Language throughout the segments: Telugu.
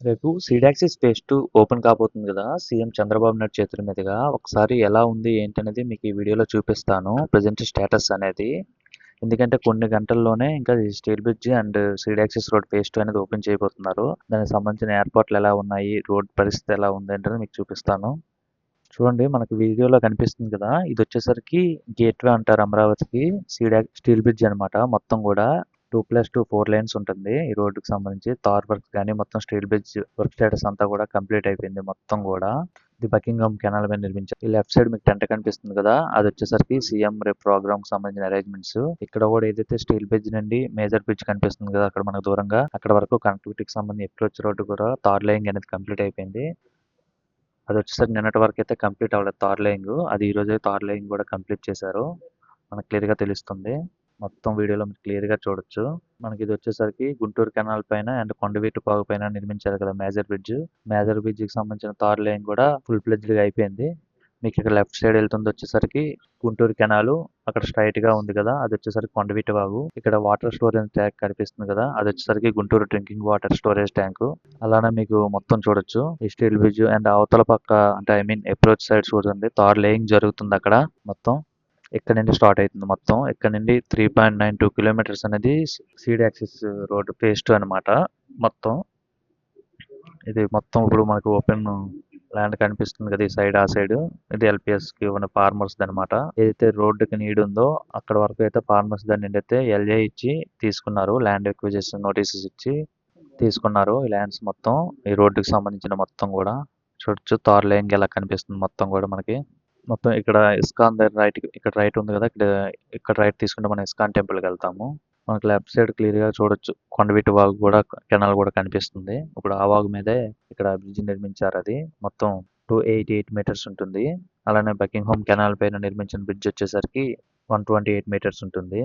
రేపు సీడాక్సిస్ ఫేజ్ 2 ఓపెన్ కాబోతుంది కదా! సీఎం చంద్రబాబు నాయుడు చేతుల మీదుగా. ఒకసారి ఎలా ఉంది ఏంటనేది మీకు ఈ వీడియోలో చూపిస్తాను. ప్రెజెంట్ స్టేటస్ అనేది. ఎందుకంటే కొన్ని గంటల్లోనే ఇంకా ఈ steel bridge and సీడాక్సిస్ road phase 2 అనేది ఓపెన్ చేయబోతున్నారు. దానికి సంబంధించిన ఏర్పాట్లు ఎలా ఉన్నాయి, రోడ్ పరిస్థితి ఎలా ఉంది ఏంటనేది మీకు చూపిస్తాను. చూడండి మనకి వీడియోలో కనిపిస్తుంది కదా! ఇదొచ్చేసరికి గేట్‌వే అంటారు అమరావతికి. స్టీల్ బ్రిడ్జ్ అనమాట మొత్తం కూడా. 2+2 4 లేన్స్ ఉంటుంది ఈ రోడ్డుకి సంబంధించి. తార్ వర్క్ కానీ మొత్తం స్టీల్ బ్రిడ్జ్ వర్క్ స్టేటస్ అంతా కూడా కంప్లీట్ అయిపోయింది మొత్తం కూడా. ఇది బకింగ్హామ్ కెనాల్ మీద నిర్మించారు. ఈ లెఫ్ట్ సైడ్ మీకు టెంట కనిపిస్తుంది కదా! అది వచ్చేసరికి సీఎం రేపు ప్రోగ్రామ్ కి సంబంధించిన అరేంజ్మెంట్స్. ఇక్కడ కూడా ఏదైతే స్టీల్ బ్రిడ్జ్ నుండి మేజర్ బ్రిడ్జ్ కనిపిస్తుంది కదా అక్కడ మనకు దూరంగా, అక్కడ వరకు కనెక్టివిటీకి సంబంధించి అప్రోచ్ రోడ్డు కూడా తార్ లేయింగ్ అనేది కంప్లీట్ అయిపోయింది. అది వచ్చేసరికి నిన్నటి వరకు అయితే కంప్లీట్ అవ్వలేదు తార్ లేయింగ్. అది ఈ రోజే తార్ లేయింగ్ కూడా కంప్లీట్ చేశారు. మనకు క్లియర్గా తెలుస్తుంది. మొత్తం వీడియోలో మీరు క్లియర్గా చూడొచ్చు. మనకి ఇది వచ్చేసరికి గుంటూరు కెనాల్ పైన అండ్ కొండవీటి పైన నిర్మించారు కదా మేజర్ బ్రిడ్జ్. మేజర్ బ్రిడ్జ్కి సంబంధించిన తార్ లేయింగ్ కూడా ఫుల్ ఫ్లెడ్జ్డ్గా అయిపోయింది. మీకు ఇక్కడ లెఫ్ట్ సైడ్ వెళ్తుంది వచ్చేసరికి గుంటూరు కెనాల్. అక్కడ స్ట్రైట్ గా ఉంది కదా అది వచ్చేసరికి కొండవీటి వాగు. ఇక్కడ వాటర్ స్టోరేజ్ ట్యాంక్ కనిపిస్తుంది కదా అది వచ్చేసరికి Guntur drinking water storage tank. అలానే మీకు మొత్తం చూడొచ్చు ఈ స్టీల్ బ్రిడ్జ్ అండ్ అవతల పక్క అంటే ఐ మీన్ అప్రోచ్ సైడ్ చూడండి తార్ లేయింగ్ జరుగుతుంది అక్కడ మొత్తం. ఇక్కడ నుండి స్టార్ట్ అవుతుంది మొత్తం. ఇక్కడ నుండి 3.92 కిలోమీటర్స్ అనేది సీడ్ యాక్సిస్ రోడ్ ఫేజ్ 2 అనమాట మొత్తం. ఇది మొత్తం ఇప్పుడు మనకు ఓపెన్ ల్యాండ్ కనిపిస్తుంది కదా ఈ సైడ్ ఆ సైడ్. ఇది ఎల్పిఎస్ కి ఉన్న ఫార్మర్స్ అనమాట. ఏదైతే రోడ్డుకి నీడ్ ఉందో అక్కడ వరకు అయితే ఫార్మర్స్ దాన్ని అయితే ఎల్ఏ ఇచ్చి తీసుకున్నారు. ల్యాండ్ ఎక్విజిషన్ నోటీసెస్ ఇచ్చి తీసుకున్నారు ఈ ల్యాండ్స్ మొత్తం. ఈ రోడ్డుకి సంబంధించిన మొత్తం కూడా చూడొచ్చు. తార్ లేయింగ్ ఎలా కనిపిస్తుంది మొత్తం కూడా మనకి. మొత్తం ఇక్కడ ఇస్కాన్ దగ్గర రైట్, ఇక్కడ రైట్ ఉంది కదా ఇక్కడ రైట్ తీసుకుంటే మనం ఇస్కాన్ టెంపుల్కి వెళ్తాము. మనకి లెఫ్ట్ సైడ్ క్లియర్ గా చూడొచ్చు కొండవీటి వాగు కూడా కెనాల్ కూడా కనిపిస్తుంది. ఇప్పుడు ఆ వాగు మీదే ఇక్కడ బ్రిడ్జ్ నిర్మించారు. అది మొత్తం 288 మీటర్స్ ఉంటుంది. అలానే బకింగ్హామ్ కెనాల్ పైన నిర్మించిన బ్రిడ్జ్ వచ్చేసరికి 128 మీటర్స్ ఉంటుంది.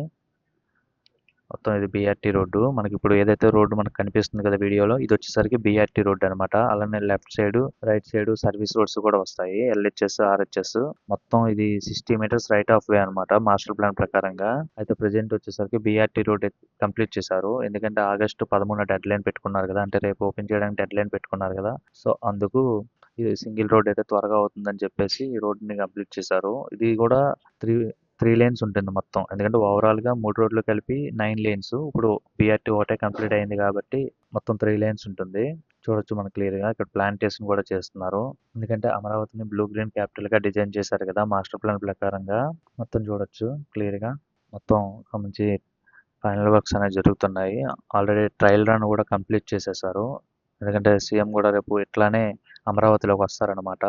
మొత్తం ఇది బీఆర్టీ రోడ్డు. మనకి ఇప్పుడు ఏదైతే రోడ్డు మనకు కనిపిస్తుంది కదా వీడియోలో ఇది వచ్చేసరికి బీఆర్టీ రోడ్డు అనమాట. అలానే left side right side service roads కూడా వస్తాయి. ఎల్హెచ్ఎస్ ఆర్హెచ్ఎస్ మొత్తం ఇది 60 మీటర్స్ రైట్ ఆఫ్ వే అనమాట మాస్టర్ ప్లాన్ ప్రకారంగా. అయితే ప్రెజెంట్ వచ్చేసరికి బీఆర్టీ రోడ్ కంప్లీట్ చేశారు. ఎందుకంటే ఆగస్టు 13 డెడ్ లైన్ పెట్టుకున్నారు కదా, అంటే రేపు ఓపెన్ చేయడానికి డెడ్ లైన్ పెట్టుకున్నారు కదా. సో అందుకు ఇది సింగిల్ రోడ్ అయితే త్వరగా అవుతుందని చెప్పేసి ఈ రోడ్ని కంప్లీట్ చేశారు. ఇది కూడా త్రీ లేన్స్ ఉంటుంది మొత్తం. ఎందుకంటే ఓవరాల్ గా 3 రోడ్లు కలిపి 9 లేన్స్. ఇప్పుడు బీఆర్టీ ఒకటే కంప్లీట్ అయింది కాబట్టి మొత్తం 3 లేన్స్ ఉంటుంది. చూడొచ్చు మనకు క్లియర్ గా. ఇక్కడ ప్లాంటేషన్ కూడా చేస్తున్నారు. ఎందుకంటే అమరావతిని బ్లూ గ్రీన్ క్యాపిటల్ గా డిజైన్ చేశారు కదా మాస్టర్ ప్లాన్ ప్రకారంగా. మొత్తం చూడొచ్చు క్లియర్ గా. మొత్తం మంచి ఫైనల్ వర్క్స్ అనేవి జరుగుతున్నాయి. ఆల్రెడీ ట్రయల్ రన్ కూడా కంప్లీట్ చేసేసారు. ఎందుకంటే సీఎం కూడా రేపు ఇట్లానే అమరావతిలోకి వస్తారనమాట.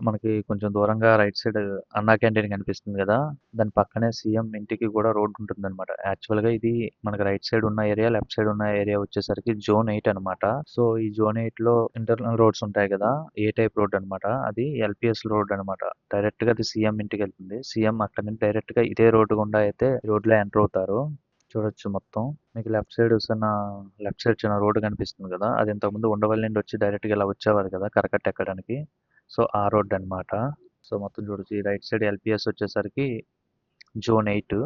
మనకి కొంచెం దూరంగా రైట్ సైడ్ అన్నా క్యాంటీన్ కనిపిస్తుంది కదా, దాని పక్కనే సీఎం ఇంటికి కూడా రోడ్ ఉంటుంది అనమాట. యాక్చువల్ గా ఇది మనకి రైట్ సైడ్ ఉన్న ఏరియా, లెఫ్ట్ సైడ్ ఉన్న ఏరియా వచ్చేసరికి జోన్ 8 అనమాట. సో ఈ జోన్ 8 లో ఇంటర్నల్ రోడ్స్ ఉంటాయి కదా, ఏ టైప్ రోడ్ అనమాట. అది ఎల్పిఎస్ రోడ్ అనమాట. డైరెక్ట్ గా అది సీఎం ఇంటికి వెళ్తుంది. సీఎం అక్కడ నుంచి డైరెక్ట్ గా ఇదే రోడ్డు గుండా అయితే రోడ్ లో ఎంటర్ అవుతారు. చూడొచ్చు మొత్తం. మీకు లెఫ్ట్ సైడ్ చిన్న రోడ్డు కనిపిస్తుంది కదా, అది ఇంతకుముందు ఉండవల్లి నుండి వచ్చి డైరెక్ట్ గా ఇలా వచ్చేవారు కదా కరకట్ట ఎక్కడానికి. సో ఆ రోడ్ అనమాట. సో మొత్తం చూడొచ్చు ఈ రైట్ సైడ్ ఎల్పిఎస్ వచ్చేసరికి జోన్ 8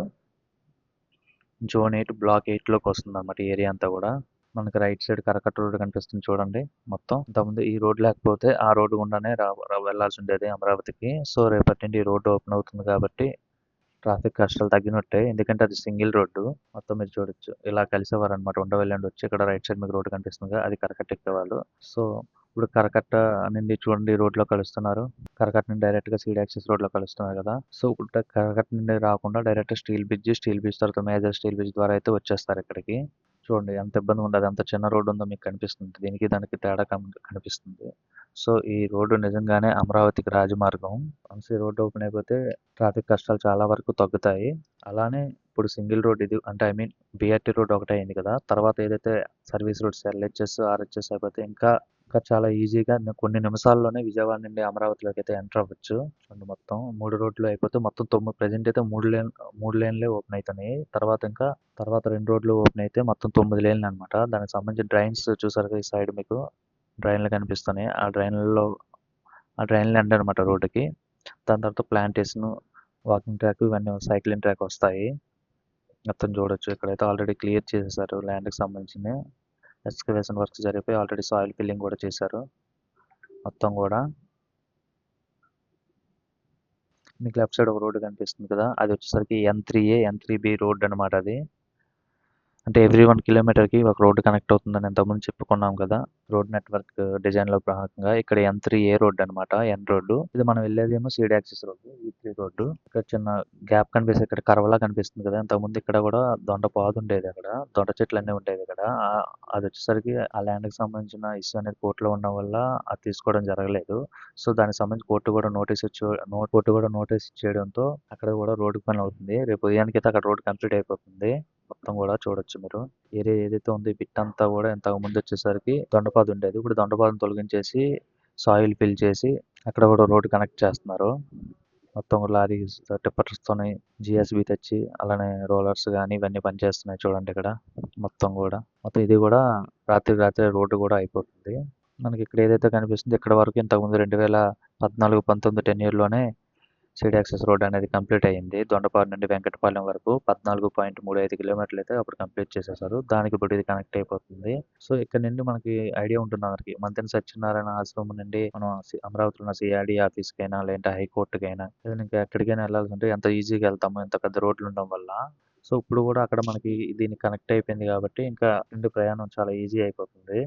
బ్లాక్ 8 లోకి వస్తుంది అన్నమాట ఏరియా అంతా కూడా. మనకి రైట్ సైడ్ కరకట్ట రోడ్ కనిపిస్తుంది చూడండి మొత్తం. ఇంతకుముందు ఈ రోడ్ లేకపోతే ఆ రోడ్డు గుండానే వెళ్లాల్సి ఉండేది అమరావతికి. సో రేపటి నుండి ఈ రోడ్డు ఓపెన్ అవుతుంది కాబట్టి ట్రాఫిక్ కష్టాలు తగ్గినట్టే. ఎందుకంటే అది సింగిల్ రోడ్డు. మొత్తం మీరు చూడొచ్చు ఇలా కలిసేవారు అనమాట. ఉండవల్లి నుండి వచ్చి ఇక్కడ రైట్ సైడ్ మీకు రోడ్డు కనిపిస్తుంది అది కరకట్ట ఎక్కేవాళ్ళు. సో ఇప్పుడు కరకట్ట నుండి చూడండి రోడ్ లో కలుస్తున్నారు. కరకట్ట నుండి డైరెక్ట్ గా సీడ్ యాక్సిస్ రోడ్ లో కలుస్తున్నారు కదా. సో ఇప్పుడు కరకట్ట నుండి రాకుండా డైరెక్ట్ స్టీల్ బ్రిడ్జ్ తర్వాత మేజర్ స్టీల్ బ్రిడ్జ్ ద్వారా అయితే వచ్చేస్తారు ఇక్కడికి. చూడండి ఎంత ఇబ్బంది ఉండదు, ఎంత చిన్న రోడ్డు ఉందో మీకు కనిపిస్తుంది. దీనికి దానికి తేడా కనిపిస్తుంది. సో ఈ రోడ్డు నిజంగానే అమరావతికి రాజమార్గం. వన్స్ ఈ రోడ్డు ఓపెన్ అయిపోతే ట్రాఫిక్ కష్టాలు చాలా వరకు తగ్గుతాయి. అలానే ఇప్పుడు సింగిల్ రోడ్ ఇది అంటే ఐ మీన్ బీఆర్టీ రోడ్ ఒకటే అయింది కదా, తర్వాత ఏదైతే సర్వీస్ రోడ్స్ ఎల్హెచ్ఎస్ ఆర్హెచ్ఎస్ అయిపోతే ఇంకా చాలా ఈజీగా కొన్ని నిమిషాల్లోనే విజయవాడ నుండి అమరావతిలోకి అయితే ఎంటర్ అవ్వచ్చు. చూడండి మొత్తం 3 రోడ్లు అయిపోతే మొత్తం 9 ప్రెజెంట్ అయితే 3 లేన్లే ఓపెన్ అవుతున్నాయి. తర్వాత 2 రోడ్లు ఓపెన్ అయితే మొత్తం 9 లేన్లు అనమాట. దానికి సంబంధించిన డ్రైన్స్ చూసారు కదా ఈ సైడ్ మీకు డ్రైన్లు కనిపిస్తున్నాయి. ఆ డ్రైన్లు ఎండ్ అనమాట రోడ్డుకి. దాని తర్వాత ప్లాంటేషన్, వాకింగ్ ట్రాక్, ఇవన్నీ సైక్లింగ్ ట్రాక్ వస్తాయి. మొత్తం చూడొచ్చు. ఇక్కడైతే ఆల్రెడీ క్లియర్ చేసేసారు ల్యాండ్కి సంబంధించిన. ఎక్స్కవేషన్ వర్క్స్ జరిగిపోయి ఆల్రెడీ సాయిల్ ఫిల్లింగ్ కూడా చేశారు మొత్తం కూడా. మీకు లెఫ్ట్ సైడ్ ఒక రోడ్డు కనిపిస్తుంది కదా, అది వచ్చేసరికి N3A N3B రోడ్ అనమాట. అది అంటే ఎవ్రీ 1 కిలోమీటర్కి ఒక రోడ్డు కనెక్ట్ అవుతుందని ఇంతకుముందు చెప్పుకున్నాం కదా రోడ్ నెట్వర్క్ డిజైన్లో భాగంగా. ఇక్కడ N3A రోడ్ అనమాట, ఎన్ రోడ్డు. ఇది మనం వెళ్ళేదేమో seed access road, E3 road. ఇక్కడ చిన్న గ్యాప్ కనిపిస్తుంది, ఇక్కడ కర్వలా కనిపిస్తుంది కదా. ఇంతకుముందు ఇక్కడ కూడా దొండ పాదు ఉండేది, అక్కడ దొండ చెట్లు అన్నీ ఉండేవి ఇక్కడ. అది వచ్చేసరికి ఆ ల్యాండ్కి సంబంధించిన ఇష్యూ అనేది కోర్టులో ఉండడం వల్ల అది తీసుకోవడం జరగలేదు. సో దానికి సంబంధించి కోర్టు కూడా నోటీస్ ఇచ్చేయడంతో అక్కడ కూడా రోడ్డు పని అవుతుంది. రేపు ఉదయానికైతే అక్కడ రోడ్డు కంప్లీట్ అయిపోతుంది. మొత్తం కూడా చూడొచ్చు మీరు. ఏరియా ఏదైతే ఉందో ఈ బిట్ అంతా కూడా ఇంతకు ముందు వచ్చేసరికి దొండపాదు ఉండేది. ఇప్పుడు దొండపాదును తొలగించేసి సాయిల్ ఫిల్ చేసి అక్కడ కూడా రోడ్డు కనెక్ట్ చేస్తున్నారు. మొత్తం కూడా లారీ టిప్పర్స్తోని జిఎస్బి తెచ్చి అలానే రోలర్స్ కానీ ఇవన్నీ పనిచేస్తున్నాయి చూడండి ఇక్కడ. మొత్తం ఇది కూడా రాత్రి రోడ్డు కూడా అయిపోతుంది. మనకి ఇక్కడ ఏదైతే కనిపిస్తుందో ఇక్కడ వరకు ఇంతకుముందు 2014-19 టెన్యూర్లోనే సీడ్ యాక్సెస్ రోడ్ అనేది కంప్లీట్ అయ్యింది. దొండపాడు నుండి వెంకటపాలెం వరకు 14.35 కిలోమీటర్లు అయితే అప్పుడు కంప్లీట్ చేసేసారు. దానికి ఇప్పుడు ఇది కనెక్ట్ అయిపోతుంది. సో ఇక్కడ నుండి మనకి ఐడియా ఉంటుంది అందరికి, మంతెన సత్యనారాయణ ఆశ్రమం నుండి మనం అమరావతిలో ఉన్న సిఐడి ఆఫీస్కైనా లేదంటే హైకోర్టుకైనా లేదా ఇంకా ఎక్కడికైనా వెళ్ళాల్సి ఉంటే ఎంత ఈజీగా వెళ్తాము ఇంత పెద్ద రోడ్లు ఉండడం వల్ల. సో ఇప్పుడు కూడా అక్కడ మనకి దీనికి కనెక్ట్ అయిపోయింది కాబట్టి ఇంకా నుండి ప్రయాణం చాలా ఈజీ అయిపోతుంది.